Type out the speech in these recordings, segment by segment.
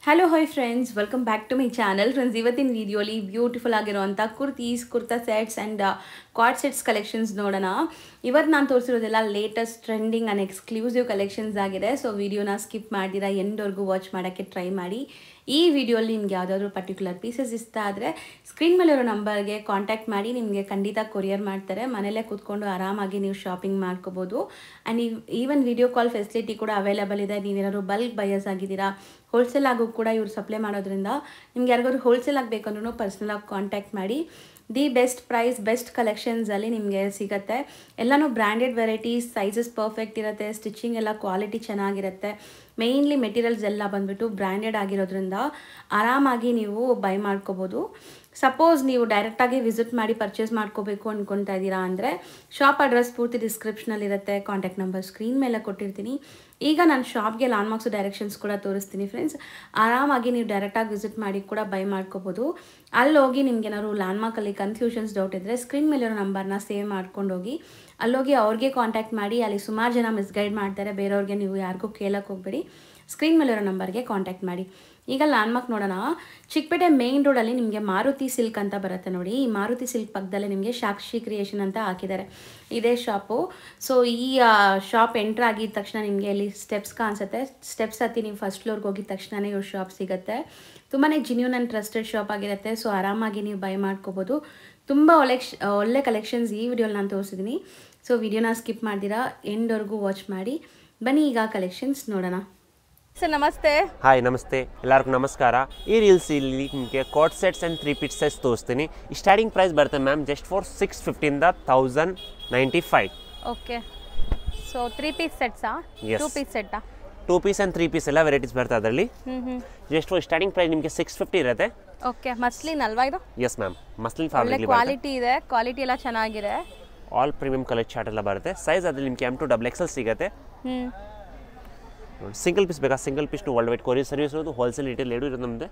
Hello hi friends, welcome back to my channel. Friends, ಇವತ್ತಿನ ವಿಡಿಯೋಲಿ beautiful ಆಗಿರುವಂಥ kurta sets and co-ord sets collections ನೋಡೋಣ. ಇವತ್ತು ನಾನು ತೋರಿಸಿರೋದೆಲ್ಲ latest trending and exclusive collections ಆಗಿದೆ. ಸೊ ವಿಡಿಯೋನ ಸ್ಕಿಪ್ ಮಾಡಿದಿರಾ ಎಂಡ್ವರೆಗೂ ವಾಚ್ ಮಾಡೋಕ್ಕೆ ಟ್ರೈ ಮಾಡಿ. ಈ ವಿಡಿಯೋಲಿ ನಿಮ್ಗೆ ಯಾವುದಾದ್ರೂ ಪರ್ಟಿಕ್ಯುಲರ್ ಪೀಸಸ್ ಇಷ್ಟ ಆದರೆ ಸ್ಕ್ರೀನ್ ಮೇಲೆ ಇರೋ ನಂಬರ್ಗೆ ಕಾಂಟ್ಯಾಕ್ಟ್ ಮಾಡಿ, ನಿಮಗೆ ಖಂಡಿತ ಕೊರಿಯರ್ ಮಾಡ್ತಾರೆ. ಮನೆಯಲ್ಲೇ ಕೂತ್ಕೊಂಡು ಆರಾಮಾಗಿ ನೀವು ಶಾಪಿಂಗ್ ಮಾಡ್ಕೋಬೋದು. And even video call facility ಕೂಡ ಅವೈಲೇಬಲ್ ಇದೆ. ನೀವೇನಾದ್ರು ಬಲ್ಕ್ ಬಯರ್ಸ್ ಆಗಿದ್ದೀರಾ, ಹೋಲ್ಸೇಲ್ ಆಗೋ ಕೂಡ ಇವರು ಸಪ್ಲೈ ಮಾಡೋದ್ರಿಂದ ನಿಮ್ಗೆ ಯಾರಿಗಾದ್ರು ಹೋಲ್ಸೇಲ್ ಆಗಬೇಕಂದ್ರೂ ಪರ್ಸ್ನಲಾಗಿ ಕಾಂಟ್ಯಾಕ್ಟ್ ಮಾಡಿ. ದಿ ಬೆಸ್ಟ್ ಪ್ರೈಸ್, ಬೆಸ್ಟ್ ಕಲೆಕ್ಷನ್ಸಲ್ಲಿ ನಿಮಗೆ ಸಿಗುತ್ತೆ. ಎಲ್ಲನೂ ಬ್ರ್ಯಾಂಡೆಡ್ ವೆರೈಟೀಸ್, ಸೈಜಸ್ ಪರ್ಫೆಕ್ಟ್ ಇರುತ್ತೆ, ಸ್ಟಿಚಿಂಗ್ ಎಲ್ಲ ಕ್ವಾಲಿಟಿ ಚೆನ್ನಾಗಿರುತ್ತೆ. ಮೇಯ್ನ್ಲಿ ಮೆಟೀರಿಯಲ್ಸ್ ಎಲ್ಲ ಬಂದುಬಿಟ್ಟು ಬ್ರ್ಯಾಂಡೆಡ್ ಆಗಿರೋದ್ರಿಂದ ಆರಾಮಾಗಿ ನೀವು ಬೈ ಮಾಡ್ಕೋಬೋದು. ಸಪೋಸ್ ನೀವು ಡೈರೆಕ್ಟಾಗಿ ವಿಸಿಟ್ ಮಾಡಿ ಪರ್ಚೇಸ್ ಮಾಡ್ಕೋಬೇಕು ಅಂದ್ಕೊತಾ ಇದ್ದೀರಾ ಅಂದರೆ ಶಾಪ್ ಅಡ್ರೆಸ್ ಪೂರ್ತಿ ಡಿಸ್ಕ್ರಿಪ್ಷನಲ್ಲಿರುತ್ತೆ, ಕಾಂಟ್ಯಾಕ್ಟ್ ನಂಬರ್ ಸ್ಕ್ರೀನ್ ಮೇಲೆ ಕೊಟ್ಟಿರ್ತೀನಿ. ಈಗ ನಾನು ಶಾಪ್ಗೆ ಲ್ಯಾಂಡ್ಮಾರ್ಕ್ಸ್ ಡೈರೆಕ್ಷನ್ಸ್ ಕೂಡ ತೋರಿಸ್ತೀನಿ ಫ್ರೆಂಡ್ಸ್. ಆರಾಮಾಗಿ ನೀವು ಡೈರೆಕ್ಟಾಗಿ ವಿಸಿಟ್ ಮಾಡಿ ಕೂಡ ಬೈ ಮಾಡ್ಕೋಬೋದು. ಅಲ್ಲೋಗಿ ನಿಮ್ಗೆ ಏನಾದ್ರು ಲ್ಯಾಂಡ್ಮಾರ್ಕಲ್ಲಿ ಕನ್ಫ್ಯೂಷನ್ಸ್ ಡೌಟ್ ಇದ್ದರೆ ಸ್ಕ್ರೀನ್ ಮೇಲಿರೋ ನಂಬರ್ನ ಸೇವ್ ಮಾಡ್ಕೊಂಡೋಗಿ ಅಲ್ಲೋಗಿ ಅವ್ರಿಗೆ ಕಾಂಟ್ಯಾಕ್ಟ್ ಮಾಡಿ. ಅಲ್ಲಿ ಸುಮಾರು ಜನ ಮಿಸ್ಗೈಡ್ ಮಾಡ್ತಾರೆ, ಬೇರೆಯವ್ರಿಗೆ ನೀವು ಯಾರಿಗೂ ಕೇಳಕ್ಕೆ ಹೋಗಬೇಡಿ. ಸ್ಕ್ರೀನ್ ಮೇಲಿರೋ ನಂಬರ್ಗೆ ಕಾಂಟ್ಯಾಕ್ಟ್ ಮಾಡಿ. ಈಗ ಲ್ಯಾಂಡ್ಮಾರ್ಕ್ ನೋಡೋಣ. ಚಿಕ್ಕಪೇಟೆ ಮೇನ್ ರೋಡಲ್ಲಿ ನಿಮಗೆ ಮಾರುತಿ ಸಿಲ್ಕ್ ಅಂತ ಬರುತ್ತೆ ನೋಡಿ. ಈ ಮಾರುತಿ ಸಿಲ್ಕ್ ಪಕ್ಕದಲ್ಲೇ ನಿಮಗೆ ಸಾಕ್ಷಿ ಕ್ರಿಯೇಷನ್ ಅಂತ ಹಾಕಿದ್ದಾರೆ, ಇದೇ ಶಾಪು. ಸೊ ಈ ಶಾಪ್ ಎಂಟ್ರ್ ಆಗಿದ ತಕ್ಷಣ ನಿಮಗೆ ಇಲ್ಲಿ ಸ್ಟೆಪ್ಸ್ ಕಾಣಿಸುತ್ತೆ. ಸ್ಟೆಪ್ಸ್ ಹತ್ತಿ ನೀವು ಫಸ್ಟ್ ಫ್ಲೋರ್ಗೆ ಹೋಗಿದ ತಕ್ಷಣವೇ ಇವ್ರ ಶಾಪ್ ಸಿಗುತ್ತೆ. ತುಂಬಾ ಜಿನ್ಯೂನ್ ಆ್ಯಂಡ್ ಟ್ರಸ್ಟೆಡ್ ಶಾಪ್ ಆಗಿರುತ್ತೆ. ಸೊ ಆರಾಮಾಗಿ ನೀವು ಬೈ ಮಾಡ್ಕೋಬೋದು. ತುಂಬ ಒಳ್ಳೆ ಕಲೆಕ್ಷನ್ಸ್ ಈ ವಿಡಿಯೋಲಿ ನಾನು ತೋರಿಸಿದ್ದೀನಿ. ಸೊ ವಿಡಿಯೋನ ಸ್ಕಿಪ್ ಮಾಡ್ದಿರಾ ಎಂಡ್ವರೆಗೂ ವಾಚ್ ಮಾಡಿ. ಬನ್ನಿ ಈಗ ಕಲೆಕ್ಷನ್ಸ್ ನೋಡೋಣ. ಸರ್ ನಮಸ್ತೆ. ಹಾಯ್, ನಮಸ್ತೆ ಎಲ್ಲರಿಗೂ ನಮಸ್ಕಾರ. ಈ ರೀಲ್ಸ್ ಇಲ್ಲಿ ನಿಮಗೆ co-ord sets and 3 piece sets ತೋರಿಸ್ತೀನಿ. ಈ ಸ್ಟಾರ್ಟಿಂಗ್ ಪ್ರೈಸ್ ಬರುತ್ತೆ ma'am just for 650 1095. Okay, so 3 piece ಸೆಟ್ಸಾ? 2 ಪೀಸ್ ಸೆಟ್ಟಾ? 2 ಪೀಸ್ ಆ್ಯಂಡ್ 3 ಪೀಸ್ ಎಲ್ಲ ವೆರೈಟೀಸ್ ಬರ್ತದೆ ಅದರಲ್ಲಿ. ಜಸ್ಟ್ ಫಾರ್ ಸ್ಟಾರ್ಟಿಂಗ್ ಪ್ರೈಸ್ ನಿಮಗೆ 650 ಇರುತ್ತೆ. ಓಕೆ, ಮಸ್ಲಿನ್ ಅಲ್ವಾ ಇದು? Yes ma'am, muslin fabric quality ಇದೆ, ಕ್ವಾಲಿಟಿ ಎಲ್ಲ ಚೆನ್ನಾಗಿದೆ. ಆಲ್ ಪ್ರೀಮಿಯಂ ಕಲರ್ ಚಾರ್ಟ್ ಎಲ್ಲ ಬರುತ್ತೆ. ಸೈಜ್ ಅದ್ರಲ್ಲಿ ನಿಮಗೆ M2 XXL ಸಿಗುತ್ತೆ. ಸಿಂಗಲ್ ಪೀಸ್ ಬೇಕಾ single piece world wide courier service ಇರೋದು, ಹೋಲ್ಸೇಲ್ ರಿಟೇಲ್ ಎರಡು ಇರೋದು ನಮ್ಮದು.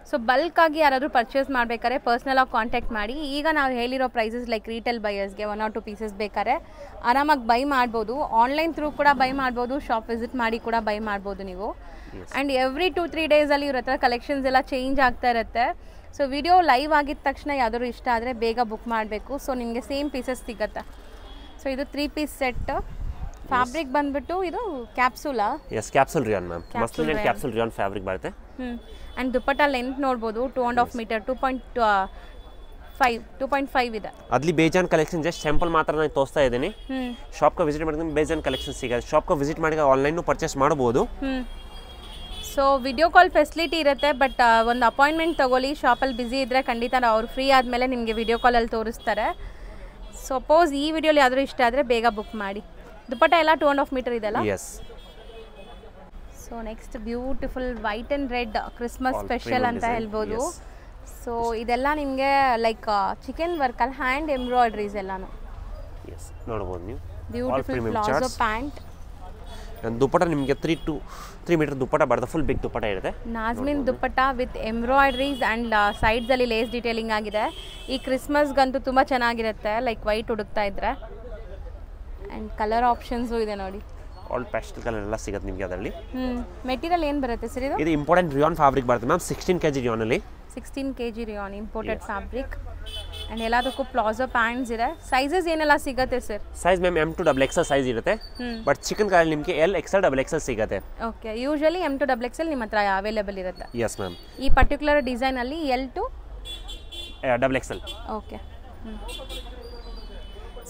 ಸೊ ಬಲ್ಕ್ ಆಗಿ ಯಾರಾದರೂ ಪರ್ಚೇಸ್ ಮಾಡಬೇಕಾದ್ರೆ ಪರ್ಸ್ನಲ್ ಆಗಿ ಕಾಂಟ್ಯಾಕ್ಟ್ ಮಾಡಿ. ಈಗ ನಾವು ಹೇಳಿರೋ ಪ್ರೈಸಸ್ ಲೈಕ್ ರೀಟೇಲ್ ಬೈಯರ್ಸ್ಗೆ 1 or 2 ಪೀಸಸ್ ಬೇಕಾದ್ರೆ ಆರಾಮಾಗಿ ಬೈ ಮಾಡ್ಬೋದು. ಆನ್ಲೈನ್ ಥ್ರೂ ಕೂಡ ಬೈ ಮಾಡ್ಬೋದು, ಶಾಪ್ ವಿಸಿಟ್ ಮಾಡಿ ಕೂಡ ಬೈ ಮಾಡ್ಬೋದು ನೀವು. ಆ್ಯಂಡ್ ಎವ್ರಿ 2-3 ಡೇಸಲ್ಲಿ ಇವ್ರ ಹತ್ರ ಕಲೆಕ್ಷನ್ಸ್ ಎಲ್ಲ ಚೇಂಜ್ ಆಗ್ತಾ ಇರುತ್ತೆ. ಸೊ ವಿಡಿಯೋ ಲೈವ್ ಆಗಿದ ತಕ್ಷಣ ಯಾವ್ದಾದ್ರು ಇಷ್ಟ ಆದರೆ ಬೇಗ ಬುಕ್ ಮಾಡಬೇಕು. ಸೊ ನಿಮಗೆ ಸೇಮ್ ಪೀಸಸ್ ಸಿಗುತ್ತೆ. ಸೊ ಇದು 3 ಪೀಸ್ ಸೆಟ್. ಫ್ಯಾಬ್ರಿಕ್ ಬಂದ್ಬಿಟ್ಟು ಇದು ಕ್ಯಾಪ್ಸೂಲಾ? Yes, capsule rayon ma'am. Muslin and capsule rayon fabric ಬರುತ್ತೆ. ಆ್ಯಂಡ್ ದುಪ್ಪಟ್ಟ ಲೆಂತ್ ನೋಡ್ಬೋದು 2.5 ಮೀಟರ್, 2.5 ಇದೆ. ಅದ್ಲಿ ಬೇಜಾನ್ ಕಲೆಕ್ಷನ್ ಜಸ್ಟ್ ಸ್ಯಾಂಪಲ್ ಮಾತ್ರ ನಾನು ತೋರಿಸ್ತಾ ಇದ್ದೀನಿ. ಶಾಪ್ಗೆ ವಿಸಿಟ್ ಮಾಡಿದ್ರೆ ಬೇಜಾನ್ ಕಲೆಕ್ಷನ್ ಸಿಗುತ್ತೆ. ಶಾಪ್ಗೆ ವಿಸಿಟ್ ಮಾಡಿ ಆನ್ಲೈನು ಪರ್ಚೇಸ್ ಮಾಡ್ಬೋದು. ಸೊ ವಿಡಿಯೋ ಕಾಲ್ ಫೆಸಿಲಿಟಿ ಇರುತ್ತೆ, ಬಟ್ ಒಂದು ಅಪಾಯಿಂಟ್ಮೆಂಟ್ ತೊಗೊಳ್ಳಿ. ಶಾಪಲ್ಲಿ ಬ್ಯುಸಿ ಇದ್ದರೆ ಖಂಡಿತ ಅವ್ರು ಫ್ರೀ ಆದಮೇಲೆ ನಿಮಗೆ ವಿಡಿಯೋ ಕಾಲಲ್ಲಿ ತೋರಿಸ್ತಾರೆ. ಸಪೋಸ್ ಈ ವಿಡಿಯೋಲಿ ಯಾವ್ದಾದ್ರು ಇಷ್ಟ ಆದರೆ ಬೇಗ ಬುಕ್ ಮಾಡಿ. ದುಪ್ಪಟ್ಟ ಎಲ್ಲ 2.5 ಮೀಟರ್ ಇದೆಲ್ಲ. Yes. So next beautiful white and red Christmas special ಅಂತ ಹೇಳ್ಬೋದು. ಸೊ ಇದೆಲ್ಲ ನಿಮಗೆ ಲೈಕ್ ಚಿಕನ್ ವರ್ಕಲ್ಲಿ ಹ್ಯಾಂಡ್ ಎಂಬ್ರಾಯ್ಡ್ರೀಸ್ ಎಲ್ಲಾನು. ಎಸ್, ನೋಡ್ಬೋದು ನೀವು. Beautiful palazzo pant. ದುಪ್ಪಟ್ಟ ನಿಮಗೆ 3 ಮೀಟರ್ ದುಪ್ಪಟ್ಟ ಬರುತ್ತೆ. ಫುಲ್ ಬಿಗ್ ದುಪ್ಪಟ್ಟ ಇರುತ್ತೆ. Nazneen dupatta with embroideries and ಸೈಡ್ಸಲ್ಲಿ ಲೇಸ್ ಡೀಟೇಲಿಂಗ್ ಆಗಿದೆ. ಈ ಕ್ರಿಸ್ಮಸ್ಗಂತೂ ತುಂಬ ಚೆನ್ನಾಗಿರುತ್ತೆ, ಲೈಕ್ ವೈಟ್ ಹುಡುಕ್ತಾ ಇದ್ರೆ. ಆ್ಯಂಡ್ ಕಲರ್ ಆಪ್ಷನ್ಸು ಇದೆ ನೋಡಿ. ಆಲ್ ಪ್ಯಾಸ್ಟಲ್ ಕಲರ್ ಎಲ್ಲ ಸಿಗುತ್ತೆ ನಿಮಗೆ ಅದರಲ್ಲಿ. ಮೆಟೀರಿಯಲ್ ಏನು ಬರುತ್ತೆ ಸರ್ ಇದು? ಇದು ಇಂಪಾರ್ಟೆಂಟ್ ರಿಯಾನ್ ಫ್ಯಾಬ್ರಿಕ್ ಬರುತ್ತೆ ಮ್ಯಾಮ್. 16 kg ರಿಯಾನಲ್ಲಿ. 16 kg rayon imported fabric. And ಎಲ್ಲದಕ್ಕೂ ಪ್ಲಾಜೋ ಪ್ಯಾಂಟ್ಸ್ ಇದೆ. ಸೈಜಸ್ ಏನೆಲ್ಲ ಸಿಗುತ್ತೆ sir? Size ma'am M2 XXL size ಇರುತ್ತೆ. ಬಟ್ ಚಿಕನ್ ಕಲರ್ ನಿಮಗೆ L XL XXL ಸಿಗುತ್ತೆ. ಓಕೆ, ಯೂಶಲಿ M2 XXL ನಿಮ್ಮ ಹತ್ರ ಅವೈಲೇಬಲ್ ಇರುತ್ತೆ. Yes ma'am. ಈ ಪರ್ಟಿಕ್ಯುಲರ್ ಡಿಸೈನಲ್ಲಿ L2 XXL. ಓಕೆ.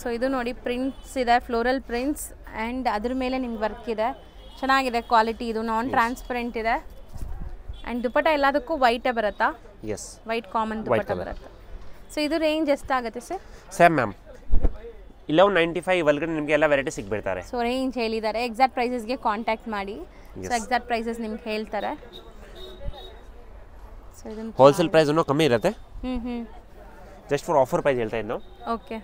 ಸೊ ಇದು ನೋಡಿ ಪ್ರಿಂಟ್ಸ್ ಇದೆ, ಫ್ಲೋರಲ್ ಪ್ರಿಂಟ್ಸ್. ಆ್ಯಂಡ್ ಅದ್ರ ಮೇಲೆ ನಿಮ್ಗೆ ವರ್ಕ್ ಇದೆ, ಚೆನ್ನಾಗಿದೆ ಕ್ವಾಲಿಟಿ. ಇದು ನಾನ್ ಟ್ರಾನ್ಸ್ಪರೆಂಟ್ ಇದೆ. ಆ್ಯಂಡ್ ದುಪ್ಪಟ್ಟ ಎಲ್ಲದಕ್ಕೂ ವೈಟೇ ಬರುತ್ತಾ? ಎಸ್, ವೈಟ್ ಕಾಮನ್ ದುಪ್ಪಟ್ಟ ಬರುತ್ತೆ. ಸೊ ಇದು ರೇಂಜ್ ಎಷ್ಟಾಗುತ್ತೆ ಸರ್? ಸೇಮ್ ಮ್ಯಾಮ್ 1195 ಒಳಗಡೆ ನಿಮಗೆ ಎಲ್ಲ ವೆರೈಟಿ ಸಿಗ್ಬಿಡ್ತಾರೆ. ಸೊ ರೇಂಜ್ ಹೇಳಿದ್ದಾರೆ. ಎಕ್ಸಾಕ್ಟ್ ಪ್ರೈಸಸ್ಗೆ ಕಾಂಟ್ಯಾಕ್ಟ್ ಮಾಡಿ. ಸೊ ಎಕ್ಸಾಕ್ಟ್ ಪ್ರೈಸಸ್ ನಿಮ್ಗೆ ಹೇಳ್ತಾರೆ. ಸೊ ಇದನ್ನು ಹೋಲ್ಸೇಲ್ ಪ್ರೈಸ್ ಇನ್ನೂ ಕಮ್ಮಿ ಇರುತ್ತೆ. ಜಸ್ಟ್ ಫಾರ್ ಆಫರ್ ಪ್ರೈಸ್ ಹೇಳ್ತಾ ಇದ್ದು. ಓಕೆ.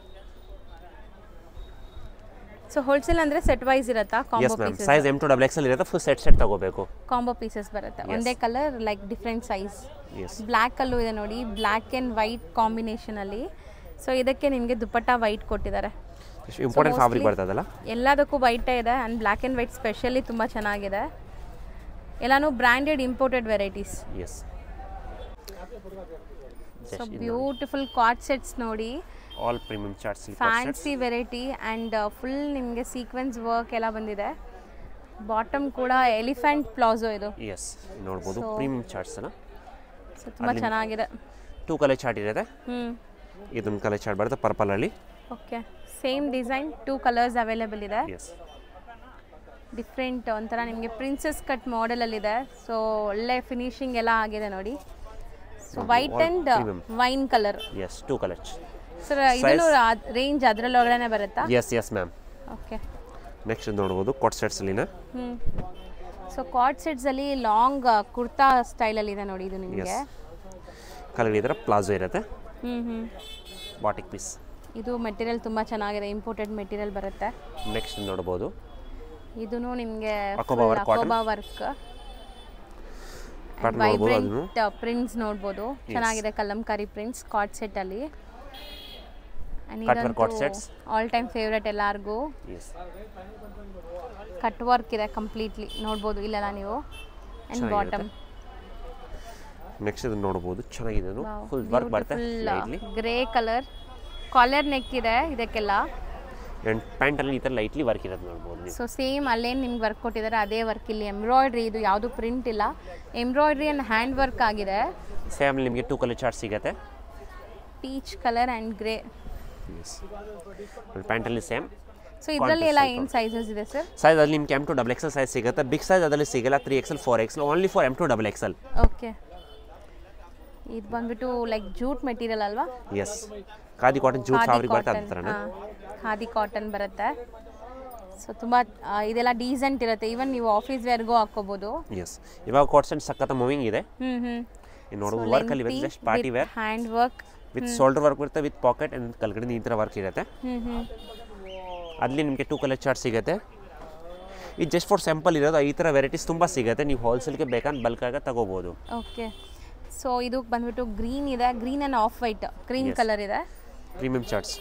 ಸೊ ಹೋಲ್ಸೇಲ್ ಅಂದರೆ ಸೆಟ್ ವೈಸ್ ಇರುತ್ತಾ? Combo pieces. Size M2 XXL ಇರುತ್ತೆ. ಫುಲ್ ಸೆಟ್ ತಗೋಬೇಕು. ಕಾಂಬೋ ಪೀಸಸ್ ಬರುತ್ತೆ. ಒಂದೇ colour like different size. Black ಅಲ್ಲೂ ಇದೆ ನೋಡಿ, ಬ್ಲ್ಯಾಕ್ ಆ್ಯಂಡ್ ವೈಟ್ ಕಾಂಬಿನೇಷನಲ್ಲಿ. ಸೊ ಇದಕ್ಕೆ ನಿಮಗೆ ದುಪ್ಪಟ್ಟ ವೈಟ್ ಕೊಟ್ಟಿದ್ದಾರೆ. ಇಂಪಾರ್ಟೆಂಟ್ ಫ್ಯಾಬ್ರಿಕ್ ಬರ್ತದಲ್ಲ, ಎಲ್ಲದಕ್ಕೂ ವೈಟೇ ಇದೆ. And black and white specially ತುಂಬ ಚೆನ್ನಾಗಿದೆ. ಎಲ್ಲಾನು branded imported varieties. Yes. So beautiful co-ord sets ನೋಡಿ, ಆಲ್ ಪ್ರೀಮಿಯಂ ಚಾರ್ಟ್ silk fancy variety and full ನಿಮಗೆ ಸೀಕ್ವೆನ್ಸ್ ವರ್ಕ್ ಎಲ್ಲ ಬಂದಿದೆ. ಬಾಟಮ್ ಕೂಡ ಎಲಿಫೆಂಟ್ ಪ್ಲಾಜೋ ಇದು. ಎಸ್, ನೋಡ್ಬೋದು ಪ್ರೀಮಿಯಂ ಚಾರ್ಟ್ಸ್ ಅಲ್ಲ. ಸೊ ತುಂಬ ಚೆನ್ನಾಗಿದೆ. 2 ಕಲರ್ ಚಾರ್ಟ್ ಇರುತ್ತೆ. ಇದೊಂದು ಕಲರ್ ಚಾರ್ಟ್ ಬರುತ್ತೆ ಪರ್ಪಲ್ ಅಲ್ಲಿ. Okay, same design 2 colours available ಇದೆ. ಎಸ್, ಡಿಫ್ರೆಂಟ್ ಒಂಥರ ನಿಮಗೆ ಪ್ರಿನ್ಸೆಸ್ ಕಟ್ ಮಾಡೆಲಲ್ಲಿದೆ. ಸೊ ಒಳ್ಳೆ ಫಿನಿಶಿಂಗ್ ಎಲ್ಲ ಆಗಿದೆ ನೋಡಿ. So white and wine colour. Yes, 2 colours. Sir ಇದನ್ನು ರೇಂಜ್ ಅದರಲ್ಲೊಳಗಡೆ ಬರುತ್ತಾ? Yes yes ma'am. Okay, next ನೋಡ್ಬೋದು ಕಾಟ್ ಸೆಟ್ಸ್ ಅಲ್ಲಿನ. ಸೊ ಕಾರ್ಡ್ ಸೆಟ್ಸ್ ಅಲ್ಲಿ ಲಾಂಗ್ ಕುರ್ತಾ ಸ್ಟೈಲ್ ಅಲ್ಲಿ ಇದೆ ನೋಡಿ. ಇದು ನಿಮಗೆ ಕಲರ್ ಇದರ ಪ್ಲಾಜೋ ಇರುತ್ತೆ. Batik piece. ಇದು ಮೆಟೀರಿಯಲ್ ತುಂಬಾ ಚೆನ್ನಾಗಿದೆ, ಇಂಪೋರ್ಟೆಡ್ ಮೆಟೀರಿಯಲ್ ಬರುತ್ತೆ. ನೆಕ್ಸ್ಟ್ ನೋಡಬಹುದು, ಇದೂನು ನಿಮಗೆ ಅಕೋಬಾ ವರ್ಕ್ ವೈಬ್ರೆಂಟ್ ಪ್ರಿಂಟ್ಸ್ ನೋಡಬಹುದು. ಚೆನ್ನಾಗಿದೆ ಕಲಂಕಾರಿ ಪ್ರಿಂಟ್ಸ್ ಕಾರ್ಡ್ ಸೆಟ್ ಅಲ್ಲಿ. ಆಲ್ ಟೈಮ್ ಫೇವ್ರೆಟ್ ಎಲ್ಲಾರ್ಗೂ. ಕಟ್ ವರ್ಕ್ ಇದೆ ಕಂಪ್ಲೀಟ್ಲಿ ನೋಡ್ಬೋದು ಇಲ್ಲೆಲ್ಲ ನೀವು. ಅಂಡ್ ಬಾಟಮ್ ನೆಕ್ಸ್ಟ್ ಇದು ನೋಡಬಹುದು, ಚೆನ್ನಾಗಿದೆ. ಫುಲ್ ವರ್ಕ್ ಬರುತ್ತೆ, ಗ್ರೇ ಕಲರ್ ಕಾಲರ್ ನೆಕ್ ಇದೆ ಇದಕ್ಕೆಲ್ಲ. ಅಂಡ್ ಪ್ಯಾಂಟ್ ಅಲ್ಲಿ ಈ ತರ ಲೈಟ್ಲಿ ವರ್ಕ್ ಇರೋದು ನೋಡಬಹುದು. ಸೊ ಸೇಮ್ ಅಲ್ಲೇನು ನಿಮ್ಗೆ ವರ್ಕ್ ಕೊಟ್ಟಿದ್ದಾರೆ ಅದೇ ವರ್ಕ್ ಇಲ್ಲಿ. ಎಂಬ್ರಾಯ್ಡ್ರಿ, ಇದು ಯಾವುದು ಪ್ರಿಂಟ್ ಇಲ್ಲ, ಎಂಬ್ರಾಯ್ಡ್ರಿ ಅಂಡ್ ಹ್ಯಾಂಡ್ ವರ್ಕ್ ಆಗಿದೆ. ಸೇಮ್ ನಿಮಗೆ 2 ಕಲರ್ ಚಾರ್ಟ್ ಸಿಗುತ್ತೆ, peach colour and grey. Pant ಅಲ್ಲಿ ಸೇಮ್. ಸೊ ಇದರಲ್ಲಿ ಎಲ್ಲ ಏನು ಸೈಜಸ್ ಇದೆ ಸರ್? ಸೈಜ್ ಅಲ್ಲಿ ನಿಮಗೆ M2 XXL ಸೈಜ್ ಸಿಗುತ್ತೆ. ಬಿಗ್ ಸೈಜ್ ಅದರಲ್ಲಿ ಸಿಗಲ್ಲ, 3XL 4XL only for M2 XXL. Okay, ಇದು ಬಂದ್ಬಿಟ್ಟು ಲೈಕ್ ಜೂಟ್ ಮೆಟೀರಿಯಲ್ ಅಲ್ವಾ? Yes, khadi cotton jute fabric ಬರುತ್ತೆ ಅದ ಥರನೇ. ಖಾದಿ ಕಾಟನ್ ಬರುತ್ತೆ. ಸೊ ತುಂಬ ಇದೆಲ್ಲ ಡೀಸೆಂಟ್ ಇರುತ್ತೆ, ಈವನ್ ನೀವು ಆಫೀಸ್ ವೇರ್ಗೂ ಹಾಕೋಬಹುದು. ಎಸ್, ಇವಾಗ ಕಾಟ್ ಸೆಟ್ ಸಖತ್ ಮೂವಿಂಗ್ ಇದೆ. ನೋಡು ವರ್ಕ್ ಅಲ್ಲಿ ಬರುತ್ತೆ, just party wear hand work with shoulder work ಬರುತ್ತೆ, ವಿತ್ ಪಾಕೆಟ್ ಅಂಡ್ ಕೆಳಗಡೆ ಈ ಥರ ವರ್ಕ್ ಇರುತ್ತೆ. ಅಲ್ಲಿ ನಿಮಗೆ 2 ಕಲರ್ ಚಾರ್ಟ್ ಸಿಗುತ್ತೆ. ಇದು ಜಸ್ಟ್ ಫಾರ್ ಸ್ಯಾಂಪಲ್ ಇರೋದು. ಈ ಥರ ವೆರೈಟೀಸ್ ತುಂಬ ಸಿಗುತ್ತೆ, ನೀವು ಹೋಲ್ಸೇಲ್ಗೆ ಬೇಕಂತ ಬಲ್ಕಾಗ ತಗೋಬೋದು. ಓಕೆ, ಸೊ ಇದು ಬಂದ್ಬಿಟ್ಟು ಗ್ರೀನ್ ಇದೆ, green and of white cream colour ಇದೆ, ಪ್ರೀಮಿಯಂ ಚಾರ್ಟ್ಸ್.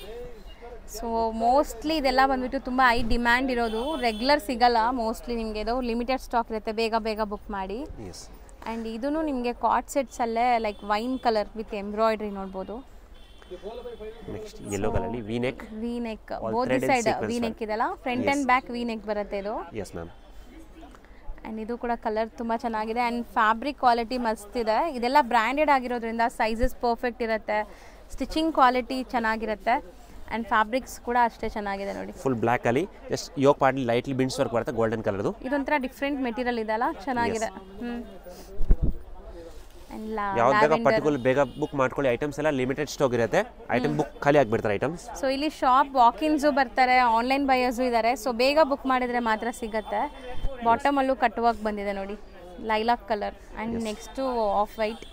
ಸೊ ಮೋಸ್ಟ್ಲಿ ಇದೆಲ್ಲ ಬಂದ್ಬಿಟ್ಟು ತುಂಬ ಹೈ ಡಿಮ್ಯಾಂಡ್ ಇರೋದು, ರೆಗ್ಯುಲರ್ ಸಿಗಲ್ಲ ಮೋಸ್ಟ್ಲಿ ನಿಮಗೆ. ಇದು ಲಿಮಿಟೆಡ್ ಸ್ಟಾಕ್ ಇರುತ್ತೆ, ಬೇಗ ಬೇಗ ಬುಕ್ ಮಾಡಿ. ಆ್ಯಂಡ್ ಇದೂ ನಿಮಗೆ ಕಾರ್ಡ್ ಸೆಟ್ಸಲ್ಲೇ like wine colour with embroidery ನೋಡ್ಬೋದು. Next yellow colour V neck. Both side V neck ಇದೆಲ್ಲ, front and back V neck ಬರುತ್ತೆ ಇದು. Yes ma'am. ಆ್ಯಂಡ್ ಇದು ಕೂಡ ಕಲರ್ ತುಂಬ ಚೆನ್ನಾಗಿದೆ ಆ್ಯಂಡ್ ಫ್ಯಾಬ್ರಿಕ್ ಕ್ವಾಲಿಟಿ ಮಸ್ತ್ ಇದೆ. ಇದೆಲ್ಲ ಬ್ರ್ಯಾಂಡೆಡ್ ಆಗಿರೋದ್ರಿಂದ ಸೈಜಸ್ ಪರ್ಫೆಕ್ಟ್ ಇರುತ್ತೆ, ಸ್ಟಿಚಿಂಗ್ ಕ್ವಾಲಿಟಿ ಚೆನ್ನಾಗಿರುತ್ತೆ ಆ್ಯಂಡ್ ಫ್ಯಾಬ್ರಿಕ್ಸ್ ಕೂಡ ಅಷ್ಟೇ ಚೆನ್ನಾಗಿದೆ ನೋಡಿ. ಫುಲ್ ಬ್ಲ್ಯಾಕ್ ಅಲ್ಲಿ just yoke part lightly bins work ಬರುತ್ತೆ, ಗೋಲ್ಡನ್ ಕಲರ್ದು. ಇದೊಂಥರ ಡಿಫ್ರೆಂಟ್ ಮೆಟೀರಿಯಲ್ ಇದೆಲ್ಲ, ಚೆನ್ನಾಗಿದೆ. ಯಾವ್ದು ಪರ್ಟಿಕ್ಯುಲರ್ ಬೇಗ ಬುಕ್ ಮಾಡ್ಕೊಳ್ಳಿ. ಐಟಮ್ಸ್ ಎಲ್ಲ ಲಿಮಿಟೆಡ್ ಸ್ಟಾಕ್ ಇರುತ್ತೆ, ಐಟಮ್ ಬುಕ್ ಖಾಲಿ ಆಗಿಬಿಡ್ತಾರೆ ಐಟಮ್ಸ್. ಸೊ ಇಲ್ಲಿ ಶಾಪ್ ವಾಕಿನ್ಸು ಬರ್ತಾರೆ, ಆನ್ಲೈನ್ ಬೈಯರ್ಸು ಇದ್ದಾರೆ. ಸೊ ಬೇಗ ಬುಕ್ ಮಾಡಿದರೆ ಮಾತ್ರ ಸಿಗುತ್ತೆ. ಬಾಟಮಲ್ಲೂ ಕಟ್ ವರ್ಕ್ ಬಂದಿದೆ ನೋಡಿ, lilac colour and next of white.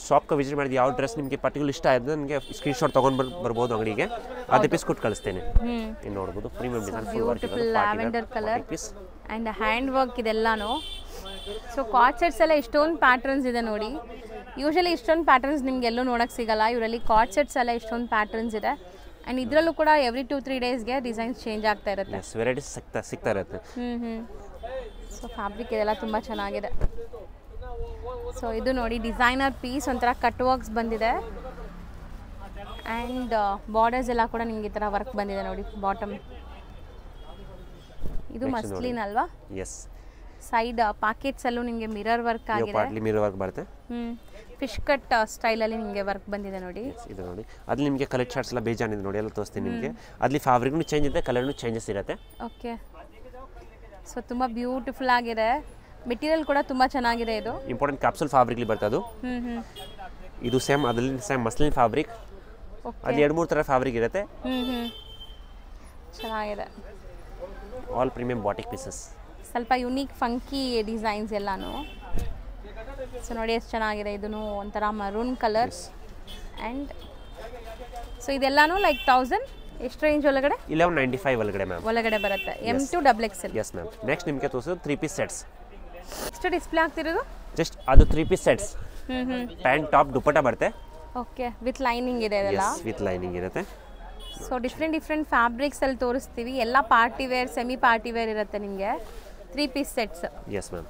ಶಾಪ್ಗೆ ವಿಸಿಟ್ ಮಾಡಿದ್ದು ಯಾವ ಡ್ರೆಸ್ ನಿಮಗೆ ಪರ್ಟಿಕ್ಯುಲರ್ ಇಷ್ಟ ಆಯಿತು ನನಗೆ ಸ್ಕ್ರೀನ್ ಶಾಟ್ ತೊಗೊಂಡು ಬರ್ಬೋದು ಅಂಗಡಿಗೆ, ಅದೇ ಪೀಸ್ ಕೊಟ್ಟು ಕಳಿಸ್ತೇನೆ. ಇನ್ನು ನೋಡ್ಬೋದು premium design, beautiful lavender colour and hand work ಇದೆಲ್ಲಾನು. ಸೊ ಕಾರ್ಡ್ ಸೆಟ್ಸ್ ಎಲ್ಲ ಇಷ್ಟೊಂದು ಪ್ಯಾಟರ್ನ್ಸ್ ಇದೆ ನೋಡಿ. ಯೂಶಲಿ ಇಷ್ಟೊಂದು ಪ್ಯಾಟರ್ನ್ಸ್ ನಿಮ್ಗೆ ಎಲ್ಲೂ ನೋಡೋಕ್ಕೆ ಸಿಗಲ್ಲ. ಇವರಲ್ಲಿ ಕಾರ್ಡ್ ಸೆಟ್ಸ್ ಎಲ್ಲ ಇಷ್ಟೊಂದು ಪ್ಯಾಟರ್ನ್ಸ್ ಇದೆ ಆ್ಯಂಡ್ ಇದರಲ್ಲೂ ಕೂಡ ಎವ್ರಿ 2-3 ಡೇಸ್ಗೆ ಡಿಸೈನ್ಸ್ ಚೇಂಜ್ ಆಗ್ತಾ ಇರುತ್ತೆ, ವೆರೈಟೀಸ್ ಸಿಗ್ತಾ ಇರುತ್ತೆ. ಸೊ ಫ್ಯಾಬ್ರಿಕ್ ಇದೆಲ್ಲ ತುಂಬ ಚೆನ್ನಾಗಿದೆ. ಸೊ ಇದು ನೋಡಿ ಡಿಸೈನರ್ ಪೀಸ್, ಒಂಥರ ಕಟ್ ವರ್ಕ್ಸ್ ಬಂದಿದೆ ಆ್ಯಂಡ್ ಬಾರ್ಡರ್ಸ್ ಎಲ್ಲ ಕೂಡ ನಿಮ್ಗೆ ಈ ಥರ ವರ್ಕ್ ಬಂದಿದೆ ನೋಡಿ. ಬಾಟಮ್ ಇದು ಮಸ್ಲಿನ್ ಅಲ್ವಾ? ಎಸ್. ಸೈಡ್ ಪಾಕೆಟ್ಸ್ ಅಲ್ಲೂ ನಿಮಗೆ ಮಿರರ್ ವರ್ಕ್ ಆಗಿದೆ, ಮಿರರ್ ವರ್ಕ್ ಬರುತ್ತೆ. ಫಿಶ್ ಕಟ್ ಸ್ಟೈಲ್ ಅಲ್ಲಿ ನಿಮಗೆ ವರ್ಕ್ ಬಂದಿದೆ ನೋಡಿ. ಇದು ನೋಡಿ, ಅಲ್ಲಿ ನಿಮಗೆ ಕಲರ್ ಚಾರ್ಟ್ಸ್ ಎಲ್ಲ ಬೇಜಾನಿದೆ ನೋಡಿ, ಎಲ್ಲ ತೋರಿಸ್ತೀನಿ ನಿಮಗೆ. ಅಲ್ಲಿ ಫ್ಯಾಬ್ರಿಕ್ನು ಚೇಂಜ್ ಇದೆ, ಕಲರ್ನು ಚೇಂಜಸ್ ಇರುತ್ತೆ. ಓಕೆ, ಸೊ ತುಂಬ ಬ್ಯೂಟಿಫುಲ್ ಆಗಿದೆ. ಮೆಟೀರಿಯಲ್ ಕೂಡ ತುಂಬ ಚೆನ್ನಾಗಿದೆ. ಇದು ಇಂಪಾರ್ಟೆಂಟ್ ಕ್ಯಾಪ್ಸೂಲ್ ಫ್ಯಾಬ್ರಿಕ್ಲಿ ಬರ್ತದೆ ಅದು. ಇದು ಸೇಮ್ ಅದರಲ್ಲಿ ಸೇಮ್ ಮಸ್ಲಿನ್ ಫ್ಯಾಬ್ರಿಕ್, ಅಲ್ಲಿ 2-3 ಥರ ಫ್ಯಾಬ್ರಿಕ್ ಇರುತ್ತೆ. ಚೆನ್ನಾಗಿದೆ. ಆಲ್ ಪ್ರೀಮಿಯಂ ಬಾಟಿಕ್ ಪೀಸಸ್, ಸ್ವಲ್ಪ ಯುನೀಕ್ ಫಂಕಿ ಡಿಸೈನ್ಸ್ ಎಲ್ಲಾನು. ಸೊ ನೋಡಿ ಎಷ್ಟು ಚೆನ್ನಾಗಿದೆ. ಇದೂ ಒಂಥರ ಮರೂನ್ ಕಲರ್ ಆ್ಯಂಡ್ ಸೊ ಇದೆಲ್ಲಾನು ಲೈಕ್ 1000 ಎಷ್ಟು ರೇಂಜ್ ಒಳಗಡೆ? 1195 ಒಳಗಡೆ ಮ್ಯಾಮ್, ಒಳಗಡೆ ಬರುತ್ತೆ. M2 XXL. Yes ma'am. Next ನಿಮಗೆ ತೋರಿಸೋದು 3 ಪೀಸ್ ಸೆಟ್ಸ್. ಎಷ್ಟು ಡಿಸ್ಪ್ಲೇ ಆಗ್ತಿರೋದು? ಜಸ್ಟ್ ಅದು 3 piece sets, pant top dupatta ಬರುತ್ತೆ. ಓಕೆ, ವಿತ್ ಲೈನಿಂಗ್ ಇದೆ ಇದೆಲ್ಲ. ವಿತ್ ಲೈನಿಂಗ್ ಇರುತ್ತೆ. ಸೊ ಡಿಫ್ರೆಂಟ್ ಫ್ಯಾಬ್ರಿಕ್ಸ್ ಅಲ್ಲಿ ತೋರಿಸ್ತೀವಿ. ಎಲ್ಲ party wear, semi party wear ಇರುತ್ತೆ ನಿಮಗೆ. 3 piece sets. Yes ma'am.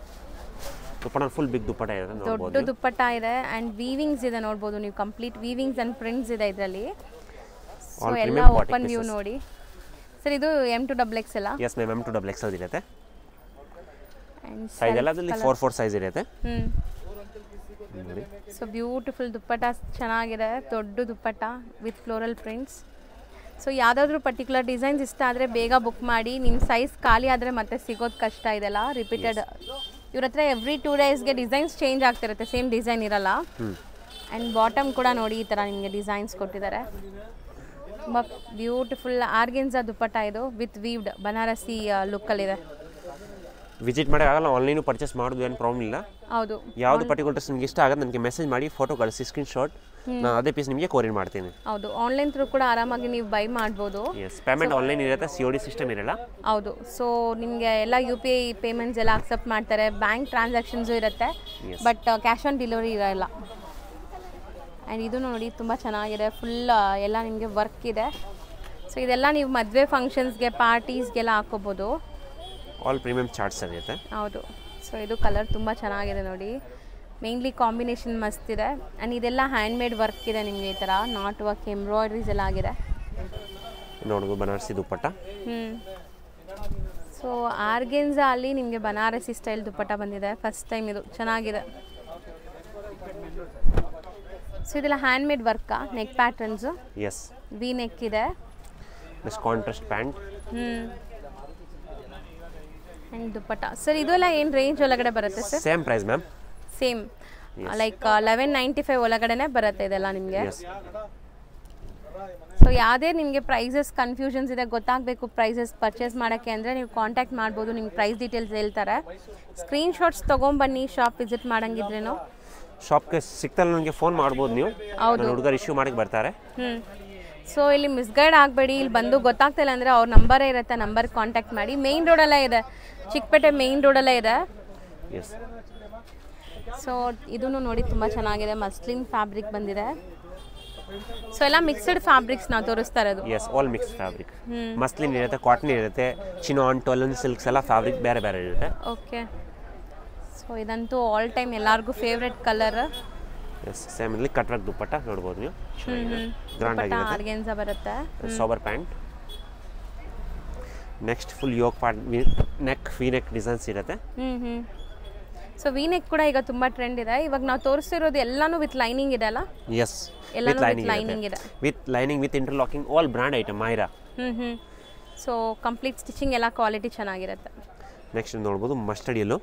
Dupatta full big dupatta ಇದೆ ನೋಡ್ಬೋದು. ದೊಡ್ಡ ದುಪ್ಪಟ ಇದೆ ಆ್ಯಂಡ್ ವೀವಿಂಗ್ಸ್ ಇದೆ ನೋಡ್ಬೋದು ನೀವು, ಕಂಪ್ಲೀಟ್ ವೀವಿಂಗ್ಸ್ ಆ್ಯಂಡ್ ಪ್ರಿಂಟ್ಸ್ ಇದೆ ಇದರಲ್ಲಿ. ಸೊ ಎಲ್ಲ ಓಪನ್ ವ್ಯೂ ನೋಡಿ ಸರ್. ಇದು M2XX ಅಲ್ಲ? ಎಸ್ ಮ್ಯಾಮ್, M2XX ಅದು ಇರುತ್ತೆ. ಸೈಜ್ ಎಲ್ಲ ಅದರಲ್ಲಿ 4 ಸೈಜ್ ಇರುತ್ತೆ. ಸೊ ಬ್ಯೂಟಿಫುಲ್ ದುಪ್ಪಟ, ಚೆನ್ನಾಗಿದೆ, ದೊಡ್ಡ dupatta with floral prints. So ಯಾವುದಾದ್ರೂ ಪರ್ಟಿಕ್ಯುಲರ್ ಡಿಸೈನ್ಸ್ ಇಷ್ಟ ಆದರೆ ಬೇಗ ಬುಕ್ ಮಾಡಿ. ನಿಮ್ಮ ಸೈಜ್ ಖಾಲಿ ಆದರೆ ಮತ್ತೆ ಸಿಗೋದು ಕಷ್ಟ ಇದೆಲ್ಲ. ರಿಪೀಟೆಡ್ ಇವ್ರ ಹತ್ರ ಎವ್ರಿ 2 ಡೇಸ್ಗೆ ಡಿಸೈನ್ಸ್ ಚೇಂಜ್ ಆಗ್ತಿರುತ್ತೆ, ಸೇಮ್ ಡಿಸೈನ್ ಇರಲ್ಲ. ಆ್ಯಂಡ್ ಬಾಟಮ್ ಕೂಡ ನೋಡಿ ಈ ಥರ ನಿಮಗೆ ಡಿಸೈನ್ಸ್ ಕೊಟ್ಟಿದ್ದಾರೆ. ತುಂಬ ಬ್ಯೂಟಿಫುಲ್ ಆರ್ಗೆನ್ಸಾ ದುಪ್ಪಟ ಇದು ವಿತ್ ವೀವ್ಡ್ ಬನಾರಸಿ ಲುಕ್ಕಲ್ಲಿದೆ. ವಿಸಿಟ್ ಮಾಡಿ ಆಗಲ್ಲ, ಆನ್ಲೈನು ಪರ್ಚೇಸ್ ಮಾಡೋದು ಏನು ಪ್ರಾಬ್ಲಮ್ ಇಲ್ಲ. ಹೌದು, ಯಾವುದು ಪರ್ಟಿಕ್ಯುಲರ್ ಡ್ರೆಸ್ ನಿಮಗೆ ಇಷ್ಟ ಆಗುತ್ತೆ ನನಗೆ ಮೆಸೇಜ್ ಮಾಡಿ, ಫೋಟೋ ಕಳಿಸಿ, ಸ್ಕ್ರೀನ್ಶಾಟ್, ನಾನು ಅದೇ ಪೀಸ್ ನಿಮಗೆ ಕೊರಿಯರ್ ಮಾಡ್ತೀನಿ. ಹೌದು, ಆನ್ಲೈನ್ ಥ್ರೂ ಕೂಡ ಆರಾಮಾಗಿ ನೀವು ಬೈ ಮಾಡ್ಬೋದು. ಎಸ್, ಪೇಮೆಂಟ್ ಆನ್ಲೈನ್ ಇರುತ್ತೆ, COD ಸಿಸ್ಟಮ್ ಇರಲ್ಲ. ಹೌದು, ಸೊ ನಿಮಗೆ ಎಲ್ಲ UPI ಪೇಮೆಂಟ್ಸ್ ಎಲ್ಲ ಅಕ್ಸೆಪ್ಟ್ ಮಾಡ್ತಾರೆ, ಬ್ಯಾಂಕ್ ಟ್ರಾನ್ಸಾಕ್ಷನ್ಸು ಇರುತ್ತೆ, ಬಟ್ ಕ್ಯಾಶ್ ಆನ್ ಡೆಲಿವರಿ ಇರೋಲ್ಲ. ಆ್ಯಂಡ್ ಇದು ನೋಡಿ ತುಂಬ ಚೆನ್ನಾಗಿದೆ, ಫುಲ್ ಎಲ್ಲ ನಿಮಗೆ ವರ್ಕ್ ಇದೆ. ಸೊ ಇದೆಲ್ಲ ನೀವು ಮದುವೆ ಫಂಕ್ಷನ್ಸ್ಗೆ ಪಾರ್ಟೀಸ್ಗೆಲ್ಲ ಹಾಕೋಬೋದು. ಆಲ್ ಪ್ರೀಮಿಯಂ ಚಾರ್ಟ್ಸ್ ಇರುತ್ತೆ. ಹೌದು, ಸೊ ಇದು ಕಲರ್ ತುಂಬ ಚೆನ್ನಾಗಿದೆ ನೋಡಿ, ಮೇನ್ಲಿ ಕಾಂಬಿನೇಷನ್ ಮಸ್ತ್ ಇದೆ. ಆ್ಯಂಡ್ ಇದೆಲ್ಲ ಹ್ಯಾಂಡ್ಮೇಡ್ ವರ್ಕ್ ಇದೆ ನಿಮಗೆ, ಈ ಥರ ನಾಟ್ ವರ್ಕ್ ಎಂಬ್ರಾಯ್ಡ್ರೀಸ್ ಎಲ್ಲ ಆಗಿದೆ. ನೋಡೋದು ಬನಾರಸಿ ದುಪ್ಪಟ್ಟ. ಸೊ ಆರ್ಗೆನ್ಸಾ ಅಲ್ಲಿ ನಿಮಗೆ ಬನಾರಸಿ ಸ್ಟೈಲ್ ದುಪ್ಪಟ್ಟ ಬಂದಿದೆ, ಫಸ್ಟ್ ಟೈಮ್ ಇದು, ಚೆನ್ನಾಗಿದೆ. ಸೊ ಇದೆಲ್ಲ ಹ್ಯಾಂಡ್ಮೇಡ್ ವರ್ಕಾ, neck patterns? Yes, V neck ಇದೆ, contrast pant. And dupatta. Sir ಇದೆಲ್ಲ ಏನು ರೇಂಜ್ ಒಳಗಡೆ ಬರುತ್ತೆ sir? Same price ma'am, same like 1195 ಒಳಗಡೆನೇ ಬರುತ್ತೆ ಇದೆಲ್ಲ ನಿಮಗೆ. ಸೊ ಯಾವುದೇ ನಿಮಗೆ ಪ್ರೈಸಸ್ ಕನ್ಫ್ಯೂಷನ್ಸ್ ಇದೆ, ಗೊತ್ತಾಗಬೇಕು ಪ್ರೈಸಸ್ ಪರ್ಚೇಸ್ ಮಾಡೋಕ್ಕೆ ಅಂದರೆ ನೀವು ಕಾಂಟ್ಯಾಕ್ಟ್ ಮಾಡ್ಬೋದು, ನಿಮ್ಗೆ ಪ್ರೈಸ್ ಡೀಟೇಲ್ಸ್ ಹೇಳ್ತಾರೆ. ಸ್ಕ್ರೀನ್ಶಾಟ್ಸ್ ತೊಗೊಂಬನ್ನಿ ಶಾಪ್ ವಿಸಿಟ್ ಮಾಡೋಂಗಿದ್ರೇನು. ಶಾಪ್ಗೆ ಸಿಗ್ತಲ್ಲ ನನಗೆ ಫೋನ್ ಮಾಡ್ಬೋದು ನೀವು. ಹೌದು, ಹುಡುಗರು ಇಶ್ಯೂ ಮಾಡಕ್ಕೆ ಬರ್ತಾರೆ. ಸೊ ಇಲ್ಲಿ ಮಿಸ್ಗೈಡ್ ಆಗಬೇಡಿ, ಇಲ್ಲಿ ಬಂದು ಗೊತ್ತಾಗ್ತಿಲ್ಲ ಅಂದರೆ ಅವ್ರ ನಂಬರೇ ಇರುತ್ತೆ, ನಂಬರ್ ಕಾಂಟ್ಯಾಕ್ಟ್ ಮಾಡಿ. ಮೇಯ್ನ್ ರೋಡಲ್ಲೇ ಇದೆ, ಚಿಕ್ಕಪೇಟೆ ಮೇಯ್ನ್ ರೋಡಲ್ಲೇ ಇದೆ. ಎಸ್, ಸೊ ಇದೂ ನೋಡಿ ತುಂಬ ಚೆನ್ನಾಗಿದೆ, ಮಸ್ಲಿನ್ ಫ್ಯಾಬ್ರಿಕ್ ಬಂದಿದೆ. ಸೊ ಎಲ್ಲ ಮಿಕ್ಸ್ಡ್ ಫ್ಯಾಬ್ರಿಕ್ಸ್ ನಾವು ತೋರಿಸ್ತಾ ಇರೋದು. Yes, all mix fabric. Muslin ಇರುತ್ತೆ, ಕಾಟನ್ ಇರುತ್ತೆ, ಚಿನಾನ್, ಟೋಲನ್, ಸಿಲ್ಕ್ಸ್ ಎಲ್ಲ ಫ್ಯಾಬ್ರಿಕ್ ಬೇರೆ ಬೇರೆ ಇರುತ್ತೆ. ಓಕೆ, ಸೊ ಇದಂತೂ ಆಲ್ ಟೈಮ್ ಎಲ್ಲರಿಗೂ ಫೇವ್ರೆಟ್ ಕಲರ್. ಎಸ್, ಸೇಮ್ ಇಲ್ಲಿ ಕಟ್ ವರ್ಕ್ ದುಪ್ಪಟ್ಟ ನೋಡ್ಬೋದು ನೀವು, ಗ್ರ್ಯಾಂಡ್ ಆಗಿದೆ. ಆರ್ಗೆನ್ಸಾ ಬರುತ್ತೆ, ಸಾಬರ್ pant. Next full yoke part, neck V neck designs ಇರುತ್ತೆ. ಸೊ ವಿ ನೆಕ್ ಕೂಡ ಈಗ ತುಂಬ ಟ್ರೆಂಡ್ ಇದೆ. ಇವಾಗ ನಾವು ತೋರಿಸ್ತಿರೋದು ಎಲ್ಲಾನು ವಿತ್ ಲೈನಿಂಗ್ ಇದೆ ಅಲ್ಲ? ಎಸ್, ಎಲ್ಲಾನು ವಿತ್ ಲೈನಿಂಗ್ ಇದೆ, with lining, with interlocking, all brand item Myra. So complete stitching ಎಲ್ಲ ಕ್ವಾಲಿಟಿ ಚೆನ್ನಾಗಿರುತ್ತೆ. ನೆಕ್ಸ್ಟ್ ನೋಡ್ಬೋದು ಮಸ್ಟರ್ಡ್ ಯೆಲ್ಲೋ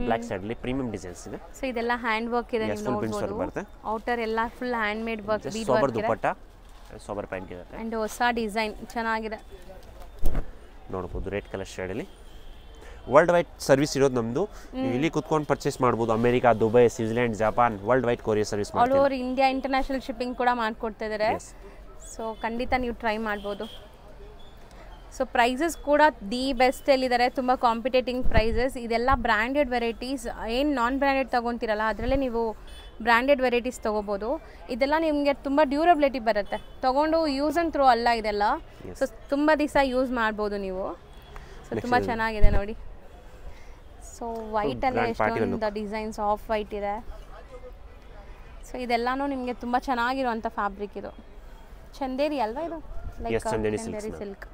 ಬ್ಲ್ಯಾಕ್ ಸೈಡಲ್ಲಿ ಪ್ರೀಮಿಯಂ ಡಿಸೈನ್ಸ್ ಇದೆ. ಸೊ ಇದೆಲ್ಲ ಹ್ಯಾಂಡ್ ವರ್ಕ್ ಇದೆ, ನೀವು ನೋಡ್ಬೋದು. ಔಟರ್ ಎಲ್ಲ full hand made work, bead work ಇದೆ. ದುಪ್ಪಟ್ಟ, ಸಾಬರ್ ಪ್ಯಾಂಟ್ ಇರುತ್ತೆ. ಆ್ಯಂಡ್ ಹೊಸ ಡಿಸೈನ್ ಚೆನ್ನಾಗಿದೆ ನೋಡ್ಬೋದು, ರೆಡ್ ಕಲರ್ ಶೇಡಲ್ಲಿ. ವರ್ಲ್ಡ್ ವೈಡ್ ಸರ್ವಿಸ್ ಇರೋದು ನಮ್ಮದು, ನೀವು ಇಲ್ಲಿ ಕುತ್ಕೊಂಡು ಪರ್ಚೇಸ್ ಮಾಡ್ಬೋದು. America, Dubai, Switzerland, Japan, world wide courier service all over India international shipping ಕೂಡ ಮಾಡ್ಕೊಡ್ತಾ ಇದ್ದಾರೆ. ಸೊ ಖಂಡಿತ ನೀವು ಟ್ರೈ ಮಾಡ್ಬೋದು. ಸೊ ಪ್ರೈಸಸ್ ಕೂಡ ದಿ ಬೆಸ್ಟ್ ಎಲ್ಲಿದ್ದಾರೆ, ತುಂಬ ಕಾಂಪಿಟೇಟಿಂಗ್ ಪ್ರೈಸಸ್. ಇದೆಲ್ಲ ಬ್ರ್ಯಾಂಡೆಡ್ ವೆರೈಟೀಸ್, ಏನು ನಾನ್ ಬ್ರ್ಯಾಂಡೆಡ್ ತೊಗೊತೀರಲ್ಲ ಅದರಲ್ಲೇ ನೀವು ಬ್ರ್ಯಾಂಡೆಡ್ ವೆರೈಟೀಸ್ ತೊಗೋಬೋದು. ಇದೆಲ್ಲ ನಿಮಗೆ ತುಂಬ ಡ್ಯೂರಬಿಲಿಟಿ ಬರುತ್ತೆ, ತೊಗೊಂಡು ಯೂಸ್ ಆ್ಯಂಡ್ ಥ್ರೋ ಅಲ್ಲ ಇದೆಲ್ಲ. ಸೊ ತುಂಬ ದಿವಸ ಯೂಸ್ ಮಾಡ್ಬೋದು ನೀವು. ಸೊ ತುಂಬ ಚೆನ್ನಾಗಿದೆ ನೋಡಿ. ಸೊ ವೈಟಲ್ಲೇ ಎಷ್ಟೊಂದು ಡಿಸೈನ್ಸ್, ಆಫ್ ವೈಟ್ ಇದೆ. ಸೊ ಇದೆಲ್ಲನೂ ನಿಮಗೆ ತುಂಬ ಚೆನ್ನಾಗಿರುವಂಥ ಫ್ಯಾಬ್ರಿಕ್. ಇದು ಚಂದೇರಿ ಅಲ್ವಾ ಇದು? Like Chanderi silk.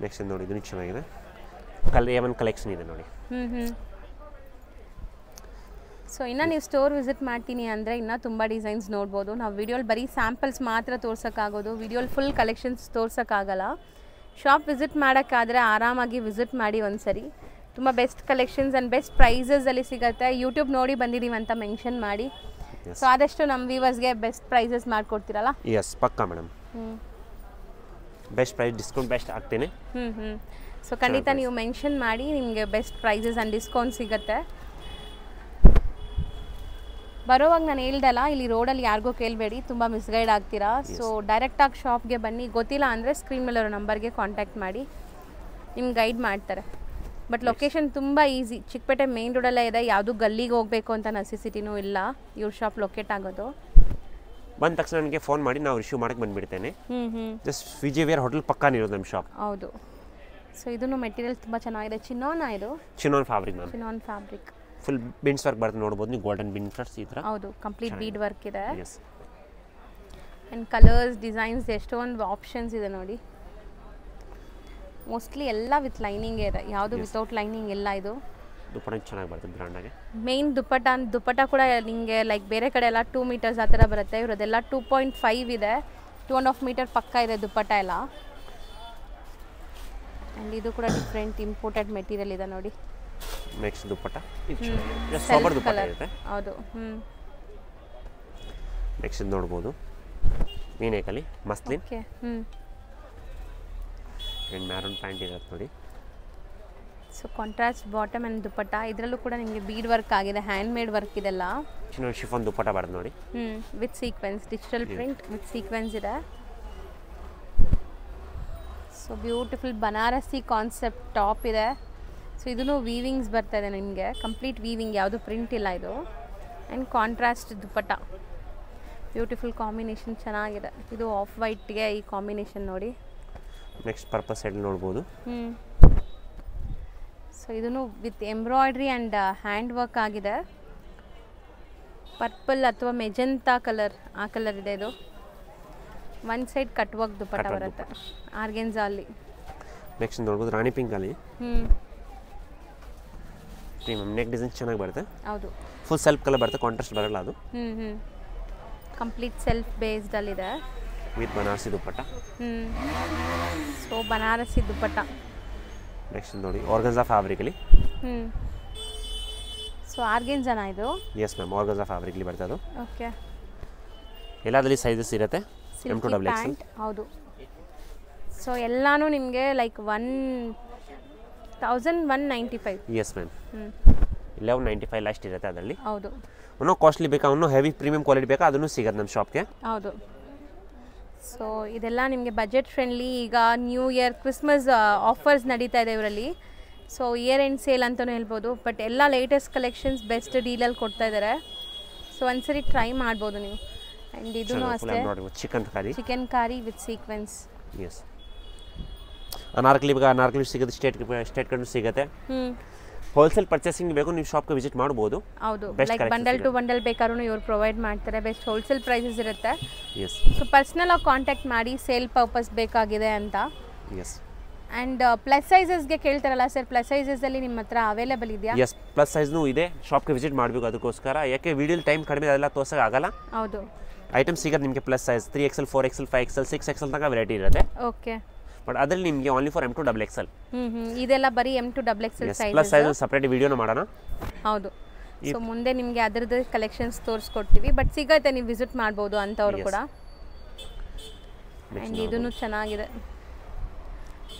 ನೆಕ್ಸ್ಟ್ ನೋಡಿ, ಇದು ಚೆನ್ನಾಗಿದೆ, A1 ಕಲೆಕ್ಷನ್ ಇದೆ ನೋಡಿ. ಸೊ ಇನ್ನು ನೀವು ಸ್ಟೋರ್ ವಿಸಿಟ್ ಮಾಡ್ತೀನಿ ಅಂದರೆ ಇನ್ನೂ ತುಂಬ ಡಿಸೈನ್ಸ್ ನೋಡ್ಬೋದು. ನಾವು ವಿಡಿಯೋಲಿ ಬರೀ ಸ್ಯಾಂಪಲ್ಸ್ ಮಾತ್ರ ತೋರ್ಸೋಕ್ಕಾಗೋದು, ವಿಡಿಯೋಲಿ ಫುಲ್ ಕಲೆಕ್ಷನ್ಸ್ ತೋರ್ಸೋಕ್ಕಾಗಲ್ಲ. ಶಾಪ್ ವಿಸಿಟ್ ಮಾಡೋಕ್ಕಾದರೆ ಆರಾಮಾಗಿ ವಿಸಿಟ್ ಮಾಡಿ ಒಂದ್ಸರಿ. ತುಂಬ ಬೆಸ್ಟ್ ಕಲೆಕ್ಷನ್ಸ್ ಆ್ಯಂಡ್ ಬೆಸ್ಟ್ ಪ್ರೈಸಸಲ್ಲಿ ಸಿಗುತ್ತೆ. ಯೂಟ್ಯೂಬ್ ನೋಡಿ ಬಂದಿದ್ದೀವಿ ಅಂತ ಮೆನ್ಷನ್ ಮಾಡಿ. ಸೊ ಆದಷ್ಟು ನಮ್ಮ ವ್ಯೂವರ್ಸ್ಗೆ ಬೆಸ್ಟ್ ಪ್ರೈಸಸ್ ಮಾಡಿಕೊಡ್ತೀರಲ್ಲ? ಎಸ್, ಪಕ್ಕಾ madam. Best price, discount best ಆಗ್ತೀನಿ. ಸೊ ಖಂಡಿತ ನೀವು ಮೆನ್ಷನ್ ಮಾಡಿ, ನಿಮಗೆ ಬೆಸ್ಟ್ ಪ್ರೈಸಸ್ ಆ್ಯಂಡ್ ಡಿಸ್ಕೌಂಟ್ ಸಿಗುತ್ತೆ. ಬರೋವಾಗ ನಾನು ಹೇಳ್ದಲ್ಲ, ಇಲ್ಲಿ ರೋಡಲ್ಲಿ ಯಾರಿಗೂ ಕೇಳಬೇಡಿ, ತುಂಬ ಮಿಸ್ಗೈಡ್ ಆಗ್ತೀರಾ. ಸೊ ಡೈರೆಕ್ಟಾಗಿ ಶಾಪ್ಗೆ ಬನ್ನಿ, ಗೊತ್ತಿಲ್ಲ ಅಂದರೆ ಸ್ಕ್ರೀನ್ ಮೇಲೆ ಇರೋ ನಂಬರ್ಗೆ ಕಾಂಟ್ಯಾಕ್ಟ್ ಮಾಡಿ, ನಿಮ್ಗೆ ಗೈಡ್ ಮಾಡ್ತಾರೆ. ಬಟ್ ಲೊಕೇಶನ್ ತುಂಬ ಈಸಿ, ಚಿಕ್ಕಪೇಟೆ ಮೇನ್ ರೋಡಲ್ಲೇ ಇದೆ, ಯಾವುದೂ ಗಲ್ಲಿಗೆ ಹೋಗಬೇಕು ಅಂತ ನೆಸೆಸಿಟಿನೂ ಇಲ್ಲ ಇವ್ರ ಶಾಪ್ ಲೊಕೇಟ್ ಆಗೋದು. ಬಂದ ತಕ್ಷಣ ನನಗೆ ಫೋನ್ ಮಾಡಿ ನಾವು ರಿಸೀವ್ ಮಾಡಕ್ಕೆ ಬಂದುಬಿಡ್ತೇನೆ. ಜಸ್ಟ್ ವಿಜಯ್ ವಿಹಾರ್ ಹೋಟೆಲ್ ಪಕ್ಕಾನೇ ಇರೋದು ನಮ್ಮ ಶಾಪ್. ಹೌದು. ಸೊ ಇದನ್ನು ಮೆಟೀರಿಯಲ್ ತುಂಬ ಚೆನ್ನಾಗಿದೆ. ಚಿನ್ನೋನ ಇದು? Chinon fabric ma'am. Chinon fabric. Full beads work ಬರುತ್ತೆ ನೋಡ್ಬೋದು ನೀವು, ಗೋಲ್ಡನ್ ಬೀಡ್ಸ್ ಈ ಥರ. ಹೌದು, ಕಂಪ್ಲೀಟ್ ಬೀಡ್ ವರ್ಕ್ ಇದೆ. ಎಸ್. ಆ್ಯಂಡ್ ಕಲರ್ಸ್, ಡಿಸೈನ್ಸ್ ಎಷ್ಟೊಂದು ಆಪ್ಷನ್ಸ್ ಇದೆ ನೋಡಿ. ಮೋಸ್ಟ್ಲಿ ಎಲ್ಲ ವಿತ್ ಲೈನಿಂಗೇ ಇದೆ, ಯಾವುದು ವಿತೌಟ್ ಲೈನಿಂಗ್ ಎಲ್ಲ. ಇದು ದುಪ್ಪಟ್ಟ ಚೆನ್ನಾಗಿ ಬರುತ್ತೆ ಬ್ರ್ಯಾಂಡಾಗೆ. ಮೇನ್ ದುಪ್ಪಟ್ಟ ಕೂಡ ನಿಮಗೆ ಲೈಕ್ ಬೇರೆ ಕಡೆ ಎಲ್ಲ 2 ಮೀಟರ್ಸ್ ಆ ಥರ ಬರುತ್ತೆ, ಇವರದೆಲ್ಲ 2.5 ಇದೆ, 2.5 ಮೀಟರ್ ಪಕ್ಕ ಇದೆ ದುಪ್ಪಟ್ಟ ಎಲ್ಲ. ಆ್ಯಂಡ್ ಇದು ಕೂಡ ಡಿಫ್ರೆಂಟ್ ಇಂಪೋರ್ಟೆಡ್ ಮೆಟೀರಿಯಲ್ ಇದೆ ನೋಡಿ. ನೆಕ್ಸ್ಟ್ ದುಪ್ಪಟ್ಟ ಸಾಬರ್ ದುಪ್ಪಟ್ಟ ಇರುತ್ತೆ. ಹೌದು. ನೆಕ್ಸ್ಟ್ ನೋಡ್ಬೋದು ಮೀನೇಕಲ್ಲಿ muslin. Okay. And maroon pant ಇರುತ್ತೆ ನೋಡಿ. So contrast bottom and dupatta. ಇದರಲ್ಲೂ ಕೂಡ ನಿಮಗೆ ಬೀಡ್ ವರ್ಕ್ ಆಗಿದೆ, ಹ್ಯಾಂಡ್ ಮೇಡ್ ವರ್ಕ್ ಇದೆಲ್ಲ. ಶಿಫಾನ್ ದುಪ್ಪಟ್ಟ ಬರುತ್ತೆ ನೋಡಿ. With sequins, digital print with sequins ಇದೆ. So beautiful Banarasi concept top ಇದೆ. ಸೊ ಇದೂ ವೀವಿಂಗ್ಸ್ ಬರ್ತಾ ಇದೆ ನಿಮಗೆ, ಕಂಪ್ಲೀಟ್ ವೀವಿಂಗ್, ಯಾವುದು ಪ್ರಿಂಟ್ ಇಲ್ಲ ಇದು. And contrast dupatta, beautiful combination, ಚೆನ್ನಾಗಿದೆ. ಇದು ಆಫ್ ವೈಟ್ಗೆ ಈ ಕಾಂಬಿನೇಷನ್ ನೋಡಿ. ನೆಕ್ಸ್ಟ್ ಪರ್ಪಸ್ ಸೈಡ್ ನೋಡ್ಬೋದು. ಸೊ ಇದೂ with embroidery and hand work ಆಗಿದೆ. ಪರ್ಪಲ್ ಅಥವಾ ಮೆಜೆಂಟಾ ಕಲರ್, ಆ ಕಲರ್ ಇದೆ ಇದು. ಒನ್ ಸೈಡ್ ಕಟ್ ವರ್ಕ್ ದುಪ್ಪಟ್ಟ ಬರುತ್ತೆ ಆರ್ಗೆನ್ಜಾ ಅಲ್ಲಿ. ನೆಕ್ಸ್ಟ್ ನೋಡ್ಬೋದು ರಾಣಿ ಪಿಂಕ್ ಅಲ್ಲಿ. ನೆಕ್ ಡಿಸೈನ್ ಚೆನ್ನಾಗಿ ಬರುತ್ತೆ. ಹೌದು, ಫುಲ್ ಸೆಲ್ಫ್ ಕಲರ್ ಬರುತ್ತೆ, ಕಾಂಟ್ರಾಸ್ಟ್ ಬರಲ್ಲ ಅದು. ಕಂಪ್ಲೀಟ್ ಸೆಲ್ಫ್ ಬೇಸ್ಡ್ ಅಲ್ಲಿ ಇದೆ with Banarasi dupatta. So Banarasi dupatta. Next ನೋಡಿ ಆರ್ಗನ್ಜಾ ಫ್ಯಾಬ್ರಿಕ್ ಅಲ್ಲಿ. ಸೊ ಆರ್ಗೆನ್ಜಾನ ಇದು? ಎಸ್ ಮ್ಯಾಮ್, ಆರ್ಗನ್ಜಾ ಫ್ಯಾಬ್ರಿಕ್ ಅಲ್ಲಿ ಬರ್ತದೆ ಅದು. ಓಕೆ. ಎಲ್ಲದರಲ್ಲಿ ಸೈಜಸ್ ಇರುತ್ತೆ. ಪ್ಯಾಂಟ್. ಹೌದು. ಸೊ ಎಲ್ಲಾನು ನಿಮಗೆ ಲೈಕ್ 1195. Yes ma'am. 1195 ಲಾಸ್ಟ್ ಇರುತ್ತೆ ಅದರಲ್ಲಿ. ಹೌದು. ಇನ್ನೂ ಕಾಸ್ಟ್ಲಿ ಬೇಕಾ, ಇನ್ನೂ ಹೆವಿ ಪ್ರೀಮಿಯಂ ಕ್ವಾಲಿಟಿ ಬೇಕಾ, ಅದನ್ನು ಸಿಗುತ್ತೆ ನಮ್ಮ ಶಾಪ್ಗೆ. ಹೌದು. ಸೊ ಇದೆಲ್ಲ ನಿಮಗೆ ಬಜೆಟ್ ಫ್ರೆಂಡ್ಲಿ. ಈಗ ನ್ಯೂ ಇಯರ್, ಕ್ರಿಸ್ಮಸ್ ಆಫರ್ಸ್ ನಡೀತಾ ಇದೆ ಇವರಲ್ಲಿ. ಸೊ ಇಯರ್ ಎಂಡ್ ಸೇಲ್ ಅಂತಲೂ ಹೇಳ್ಬೋದು. ಬಟ್ ಎಲ್ಲ ಲೇಟೆಸ್ಟ್ ಕಲೆಕ್ಷನ್ಸ್ ಬೆಸ್ಟ್ ಡೀಲಲ್ಲಿ ಕೊಡ್ತಾ ಇದ್ದಾರೆ. ಸೊ ಒಂದ್ಸರಿ ಟ್ರೈ ಮಾಡ್ಬೋದು ನೀವು. ಆ್ಯಂಡ್ ಇದೂ ಅಷ್ಟೇ, ಚಿಕನ್ ಕಾರಿ ವಿತ್ ಸೀಕ್ವೆನ್ಸ್. ಎಸ್. ಅನಾರ್ಕಲಿ ಸಿಗುತ್ತೆ, ಸ್ಟೇಟ್ ಕಡೆ ಸಿಗುತ್ತೆ. ಹೋಲ್ಸೇಲ್ ಪರ್ಚೇಸಿಂಗ್ ಬೇಕು, ನೀವು ಶಾಪ್ಗೆ ವಿಸಿಟ್ ಮಾಡ್ಬೋದು. ಹೌದು, ಲೈಕ್ ಬಂಡಲ್ ಟು ಬಂಡಲ್ ಬೇಕಾದ್ರೂ ಇವ್ರು ಪ್ರೊವೈಡ್ ಮಾಡ್ತಾರೆ. ಬೆಸ್ಟ್ ಹೋಲ್ಸೇಲ್ ಪ್ರೈಸಸ್ ಇರುತ್ತೆ. ಎಸ್. ಸೊ ಪರ್ಸ್ನಲ್ ಆಗಿ ಕಾಂಟ್ಯಾಕ್ಟ್ ಮಾಡಿ, ಸೇಲ್ ಪರ್ಪಸ್ ಬೇಕಾಗಿದೆ ಅಂತ. ಎಸ್. ಆ್ಯಂಡ್ ಪ್ಲಸ್ ಸೈಜಸ್ಗೆ ಕೇಳ್ತಾರಲ್ಲ ಸರ್, ಪ್ಲಸ್ ಸೈಜಸಲ್ಲಿ ನಿಮ್ಮ ಹತ್ರ ಅವೈಲೇಬಲ್ ಇದೆಯಾ? ಎಸ್, ಪ್ಲಸ್ ಸೈಜ್ನೂ ಇದೆ. ಶಾಪ್ಗೆ ವಿಸಿಟ್ ಮಾಡಬೇಕು ಅದಕ್ಕೋಸ್ಕರ, ಯಾಕೆ ವಿಡಿಯೋಲಿ ಟೈಮ್ ಕಡಿಮೆ, ಅದೆಲ್ಲ ತೋರ್ಸೋಕ್ಕಾಗಲ್ಲ. ಹೌದು. ಐಟಮ್ ಸಿಗೋದು ನಿಮಗೆ plus size 3XL, 4XL, 5XL, 6XL ತನಕ ವೆರೈಟಿ ಇರುತ್ತೆ. ಓಕೆ. ಬಟ್ ಅದರಲ್ಲಿ ನಿಮಗೆ only for M to XXL. ಇದೆಲ್ಲ ಬರೀ M to XXL size. Plus size separate ವಿಡಿಯೋನ ಮಾಡೋಣ. ಹೌದು. ಸೊ ಮುಂದೆ ನಿಮಗೆ ಅದರದ್ದು ಕಲೆಕ್ಷನ್ಸ್ ತೋರಿಸ್ಕೊಡ್ತೀವಿ. ಬಟ್ ಸಿಗುತ್ತೆ, ನೀವು ವಿಸಿಟ್ ಮಾಡ್ಬೋದು ಅಂಥವ್ರು ಕೂಡ. ಆ್ಯಂಡ್ ಇದೂ ಚೆನ್ನಾಗಿದೆ.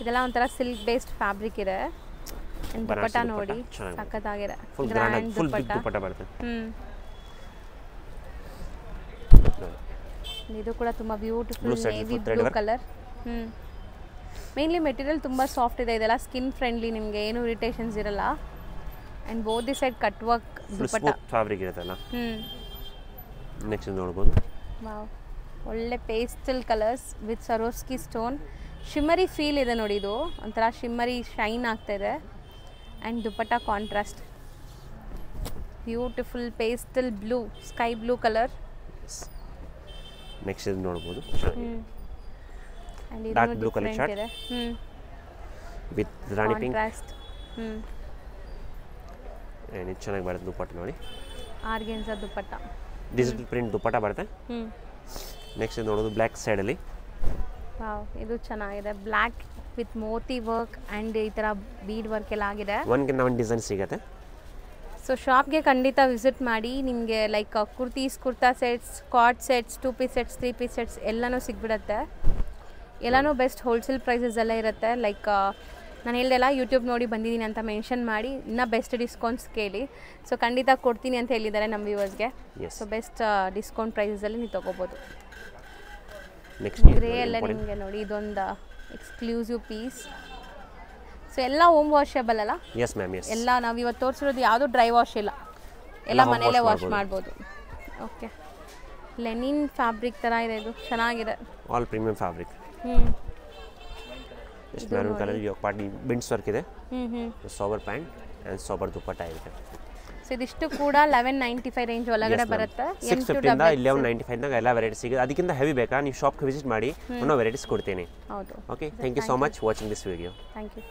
ಇದೆಲ್ಲ ಒಂಥರ ಸಿಲ್ಕ್ ಬೇಸ್ಡ್ ಫ್ಯಾಬ್ರಿಕ್ ಇದೆ. ಆ್ಯಂಡ್ ದುಪ್ಪಟ್ಟ ನೋಡಿ ಸಖತ್ತಾಗಿದೆ, ಗ್ರ್ಯಾಂಡ್ ದುಪ್ಪಟ್ಟ ಬರುತ್ತೆ. ಇದು ಕೂಡ ತುಂಬ beautiful navy blue colour. Mainly material ತುಂಬ ಸಾಫ್ಟ್ ಇದೆ. ಇದೆಲ್ಲ ಸ್ಕಿನ್ ಫ್ರೆಂಡ್ಲಿ, ನಿಮಗೆ ಏನು ಇರಿಟೇಷನ್ಸ್ ಇರಲ್ಲ. And both the side cut work dupatta fabric ಇರುತ್ತಲ್ಲ. ನೆಕ್ಸ್ಟ್ ನೋಡ್ಬೋದು. ವಾವ್, ಒಳ್ಳೆ pastel colours with Swarovski stone. Shimmery feel ಇದೆ ನೋಡಿ, ಇದು ಒಂಥರ ಶಿಮ್ಮರಿ ಶೈನ್ ಆಗ್ತಾ ಇದೆ. And dupatta contrast, beautiful pastel blue, sky blue colour. Next ಇದು ನೋಡ್ಬೋದು, dark blue colour short with Rani pink. Contrast. ಇದು ಚೆನ್ನಾಗಿ ಬರುತ್ತೆ ದುಪ್ಪಟ್ಟ ನೋಡಿ. ಆರ್ಗೆನ್ಜಾ ದುಪ್ಪಟ್ಟ, ಡಿಜಿಟಲ್ ಪ್ರಿಂಟ್ ದುಪ್ಪಟ್ಟ ಬರುತ್ತೆ. ನೆಕ್ಸ್ಟ್ ಇದು ನೋಡೋದು ಬ್ಲ್ಯಾಕ್ ಸೈಡಲ್ಲಿ. ವಾವ್, ಇದು ಚೆನ್ನಾಗಿದೆ. Black with Moti work and ಈ ಥರ ಬೀಡ್ ವರ್ಕ್ ಎಲ್ಲ ಆಗಿದೆ. ಒನ್ಗಿಂತ ಒಂದು ಡಿಸೈನ್ ಸಿಗುತ್ತೆ. ಸೊ ಶಾಪ್ಗೆ ಖಂಡಿತ ವಿಸಿಟ್ ಮಾಡಿ. ನಿಮಗೆ like kurtis, kurta sets, co-ord sets, 2 piece sets, 3 piece sets ಎಲ್ಲನೂ ಸಿಗ್ಬಿಡುತ್ತೆ. ಎಲ್ಲನೂ ಬೆಸ್ಟ್ ಹೋಲ್ಸೇಲ್ ಪ್ರೈಸಸ್ ಎಲ್ಲ ಇರುತ್ತೆ. ಲೈಕ್ ನಾನು ಹೇಳ್ದೆಲ್ಲ ಯೂಟ್ಯೂಬ್ ನೋಡಿ ಬಂದಿದ್ದೀನಿ ಅಂತ ಮೆನ್ಷನ್ ಮಾಡಿ, ಇನ್ನೂ ಬೆಸ್ಟ್ ಡಿಸ್ಕೌಂಟ್ಸ್ ಕೇಳಿ. ಸೊ ಖಂಡಿತ ಕೊಡ್ತೀನಿ ಅಂತ ಹೇಳಿದ್ದಾರೆ ನಮ್ಮ ವ್ಯೂವರ್ಸ್ಗೆ. ಸೊ ಬೆಸ್ಟ್ ಡಿಸ್ಕೌಂಟ್ ಪ್ರೈಸಸಲ್ಲಿ ನೀವು ತೊಗೋಬೋದು. ಗ್ರೇ ಎಲ್ಲ ನಿಮಗೆ ನೋಡಿ, ಇದೊಂದು ಎಕ್ಸ್ಕ್ಲೂಸಿವ್ ಪೀಸ್. ಸೊ ಎಲ್ಲ ಹೋಮ್ ವಾಷಬಲ್ ಅಲ್ಲ? Yes ma'am, yes. ಎಲ್ಲ ನಾವು ಇವತ್ತು ತೋರಿಸಿರೋದು ಯಾವುದು ಡ್ರೈ ವಾಶ್ ಇಲ್ಲ, ಎಲ್ಲ ಮನೆಯಲ್ಲೇ ವಾಶ್ ಮಾಡ್ಬೋದು. ಓಕೆ. ಲೆನಿನ್ ಫ್ಯಾಬ್ರಿಕ್ ಥರ ಇದೆ, ಇದು ಚೆನ್ನಾಗಿದೆ. All premium fabric. Just maroon colour yoke part beads work ಇದೆ, ಹ್ಞೂ ಸಾಬರ್ ಪ್ಯಾಂಟ್ ಆ್ಯಂಡ್ ಸಾಬರ್ ದುಪ್ಪಟ್ಟ ಇರುತ್ತೆ. ಸೊ ಇದಿಷ್ಟು ಕೂಡ 1195 ರೇಂಜ್ ಒಳಗಡೆ ಬರುತ್ತೆ. 650 1195 ಎಲ್ಲ ವೆರೈಟಿ ಸಿಗುತ್ತೆ. ಅದಕ್ಕಿಂತ ಹೆವಿ ಬೇಕಾ ನೀವು ಶಾಪ್ಗೆ ವಿಸಿಟ್ ಮಾಡಿ, ಇನ್ನೂ ವೆರೈಟೀಸ್ ಕೊಡ್ತೀನಿ. ಹೌದು. Okay, thank you so much watching this video. Thank you.